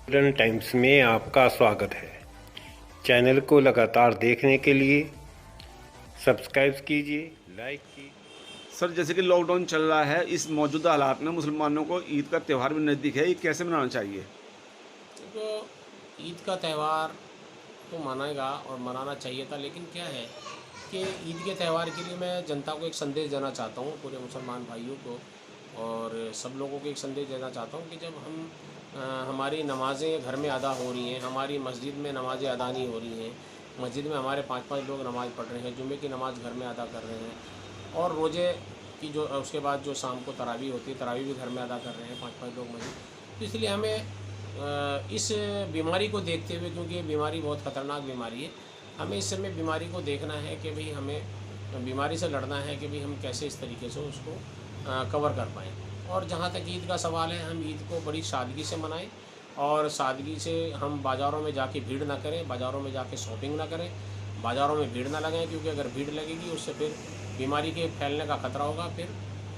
Modern times में आपका स्वागत है। चैनल को लगातार देखने के लिए सब्सक्राइब कीजिए, लाइक कीजिए। सर, जैसे कि लॉकडाउन चल रहा है, इस मौजूदा हालात में मुसलमानों को ईद का त्यौहार भी नज़दीक है, ये कैसे मनाना चाहिए? देखो, ईद का त्यौहार तो मनाएगा और मनाना चाहिए था, लेकिन क्या है कि ईद के त्यौहार के लिए मैं जनता को एक संदेश देना चाहता हूँ, पूरे मुसलमान भाइयों को और सब लोगों को एक संदेश देना चाहता हूँ कि जब हम हमारी नमाज़ें घर में अदा हो रही हैं, हमारी मस्जिद में नमाज़ें अदा नहीं हो रही हैं, मस्जिद में हमारे 5-5 लोग नमाज़ पढ़ रहे हैं, जुमे की नमाज़ घर में अदा कर रहे हैं और रोज़े की जो उसके बाद जो शाम को तरावी होती है, तरावी भी घर में अदा कर रहे हैं 5-5 लोग मस्जिद। तो इसलिए हमें इस बीमारी को देखते हुए, क्योंकि ये बीमारी बहुत ख़तरनाक बीमारी है, हमें इस समय बीमारी को देखना है कि भाई हमें बीमारी से लड़ना है कि भाई हम कैसे इस तरीके से उसको कवर कर पाएँ। और जहाँ तक ईद का सवाल है, हम ईद को बड़ी सादगी से मनाएं और सादगी से हम बाज़ारों में जाके भीड़ ना करें, बाज़ारों में जाके शॉपिंग ना करें, बाज़ारों में भीड़ ना लगाएं, क्योंकि अगर भीड़ लगेगी उससे फिर बीमारी के फैलने का ख़तरा होगा। फिर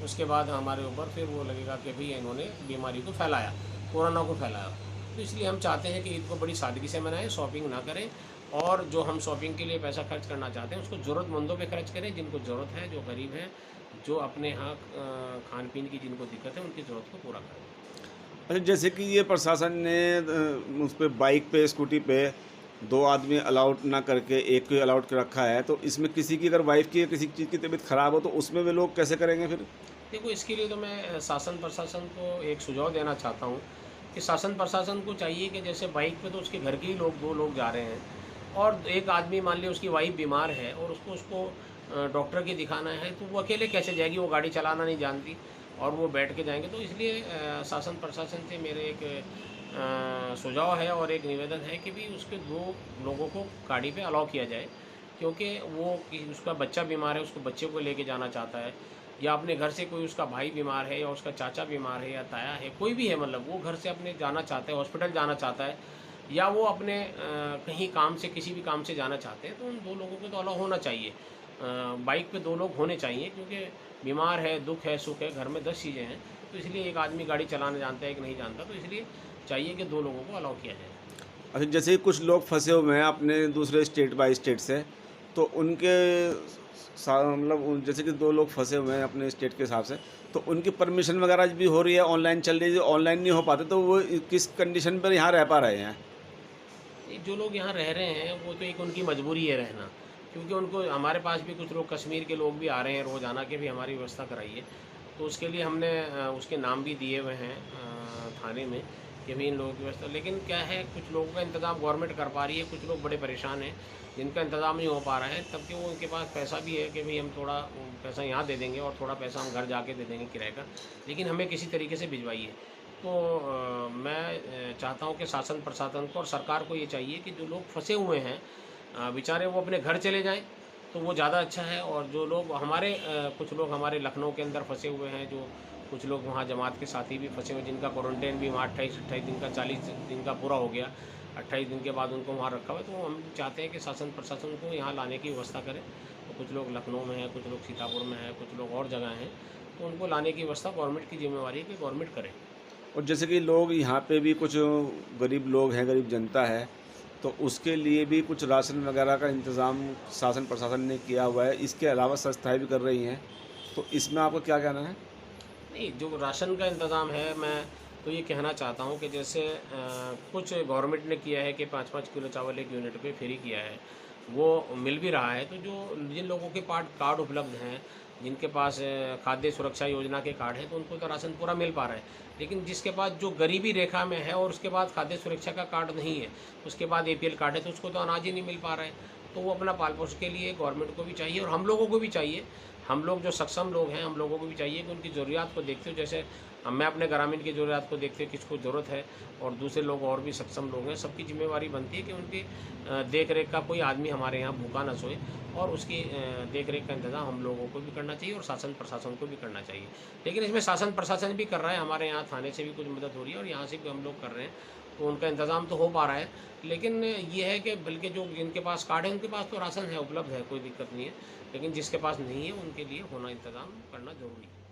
उसके बाद हमारे ऊपर फिर वो लगेगा कि भाई इन्होंने बीमारी को फैलाया, कोरोना को फैलाया। तो इसलिए हम चाहते हैं कि ईद को बड़ी सादगी से मनाएं, शॉपिंग ना करें और जो हम शॉपिंग के लिए पैसा खर्च करना चाहते हैं उसको ज़रूरतमंदों पे खर्च करें, जिनको ज़रूरत है, जो गरीब हैं, जो अपने यहाँ खान पीन की जिनको दिक्कत है, उनकी ज़रूरत को पूरा करें। अच्छा, जैसे कि ये प्रशासन ने उस पे बाइक पे, स्कूटी पे 2 आदमी अलाउड ना करके एक को अलाउड कर रखा है, तो इसमें किसी की अगर वाइफ़ की या किसी चीज़ की तबीयत ख़राब हो, तो उसमें वे लोग कैसे करेंगे फिर? देखो, इसके लिए तो मैं शासन प्रशासन को एक सुझाव देना चाहता हूँ कि शासन प्रशासन को चाहिए कि जैसे बाइक पे तो उसके घर के ही लोग 2 लोग जा रहे हैं और एक आदमी मान लिया उसकी वाइफ बीमार है और उसको डॉक्टर के दिखाना है, तो वो अकेले कैसे जाएगी, वो गाड़ी चलाना नहीं जानती और वो बैठ के जाएंगे। तो इसलिए शासन प्रशासन से मेरे एक सुझाव है और एक निवेदन है कि भी उसके 2 लोगों को गाड़ी पे अलाउ किया जाए, क्योंकि वो उसका बच्चा बीमार है, उसको बच्चे को लेके जाना चाहता है, या अपने घर से कोई उसका भाई बीमार है या उसका चाचा बीमार है या ताया है, कोई भी है, मतलब वो घर से अपने जाना चाहता है, हॉस्पिटल जाना चाहता है, या वो अपने कहीं काम से, किसी भी काम से जाना चाहते हैं, तो उन 2 लोगों को तो अलाउ होना चाहिए। बाइक पे 2 लोग होने चाहिए, क्योंकि बीमार है, दुख है, सुख है, घर में 10 चीज़ें हैं, तो इसलिए एक आदमी गाड़ी चलाना जानता है, एक नहीं जानता, तो इसलिए चाहिए कि 2 लोगों को अलाउ किया जाए। अच्छा, जैसे कि कुछ लोग फँसे हुए हैं अपने दूसरे स्टेट बाय स्टेट से, तो उनके मतलब जैसे कि 2 लोग फँसे हुए हैं अपने स्टेट के हिसाब से, तो उनकी परमिशन वगैरह भी हो रही है, ऑनलाइन चल रही है, जो ऑनलाइन नहीं हो पाते, तो वो किस कंडीशन पर यहाँ रह पा रहे हैं? जो लोग यहाँ रह रहे हैं वो तो एक उनकी मजबूरी है रहना, क्योंकि उनको, हमारे पास भी कुछ लोग कश्मीर के लोग भी आ रहे हैं, रोज़ाना के भी हमारी व्यवस्था कराइए, तो उसके लिए हमने उसके नाम भी दिए हुए हैं थाने में कि भाई इन लोगों की व्यवस्था। लेकिन क्या है, कुछ लोगों का इंतज़ाम गवर्नमेंट कर पा रही है, कुछ लोग बड़े परेशान हैं जिनका इंतज़ाम नहीं हो पा रहा है, तब कि वो उनके पास पैसा भी है कि भाई हम थोड़ा पैसा यहाँ दे देंगे और थोड़ा पैसा हम घर जाके दे देंगे किराए का, लेकिन हमें किसी तरीके से भिजवाइए। तो मैं चाहता हूँ कि शासन प्रशासन को और सरकार को ये चाहिए कि जो लोग फंसे हुए हैं बेचारे, वो अपने घर चले जाएं, तो वो ज़्यादा अच्छा है। और जो लोग हमारे कुछ लोग हमारे लखनऊ के अंदर फंसे हुए हैं, जो कुछ लोग वहाँ जमात के साथी भी फंसे हुए, जिनका क्वारंटाइन भी वहाँ 28 दिन का, 40 दिन का पूरा हो गया, 28 दिन के बाद उनको वहाँ रखा हुआ है, तो हम चाहते हैं कि शासन प्रशासन को यहाँ लाने की व्यवस्था करें। तो कुछ लोग लखनऊ में हैं, कुछ लोग सीतापुर में हैं, कुछ लोग और जगह हैं, तो उनको लाने की व्यवस्था गवर्नमेंट की जिम्मेवारी है कि गवर्नमेंट करे। और जैसे कि लोग यहाँ पे भी कुछ गरीब लोग हैं, गरीब जनता है, तो उसके लिए भी कुछ राशन वगैरह का इंतज़ाम शासन प्रशासन ने किया हुआ है। इसके अलावा संस्थाएँ भी कर रही हैं, तो इसमें आपका क्या कहना है? नहीं, जो राशन का इंतज़ाम है, मैं तो ये कहना चाहता हूँ कि जैसे कुछ गवर्नमेंट ने किया है कि 5-5 किलो चावल एक यूनिट पे फ्री किया है, वो मिल भी रहा है। तो जो जिन लोगों के पास कार्ड उपलब्ध हैं, जिनके पास खाद्य सुरक्षा योजना के कार्ड हैं, तो उनको तो राशन पूरा मिल पा रहा है। लेकिन जिसके पास, जो गरीबी रेखा में है और उसके बाद खाद्य सुरक्षा का कार्ड नहीं है, उसके बाद APL कार्ड है, तो उसको तो अनाज ही नहीं मिल पा रहा है। तो वो अपना पाल पोष के लिए गवर्नमेंट को भी चाहिए और हम लोगों को भी चाहिए, हम लोग जो सक्षम लोग हैं, हम लोगों को भी चाहिए कि उनकी ज़रूरियात को देखते हुए, जैसे मैं अपने ग्रामीण की ज़रूरियात को देखते हुए, किसको ज़रूरत है और दूसरे लोग और भी सक्षम लोग हैं, सबकी जिम्मेवारी बनती है कि उनकी देख रेख का कोई आदमी हमारे यहाँ भूखा ना सोए, और उसकी देख रेख का इंतज़ाम हम लोगों को भी करना चाहिए और शासन प्रशासन को भी करना चाहिए। लेकिन इसमें शासन प्रशासन भी कर रहा है, हमारे यहाँ थाने से भी कुछ मदद हो रही है और यहाँ से भी हम लोग कर रहे हैं, तो उनका इंतज़ाम तो हो पा रहा है। लेकिन ये है कि बल्कि जो जिनके पास कार्ड है उनके पास तो राशन है, उपलब्ध है, कोई दिक्कत नहीं है, लेकिन जिसके पास नहीं है उनके लिए होना, इंतज़ाम करना ज़रूरी है।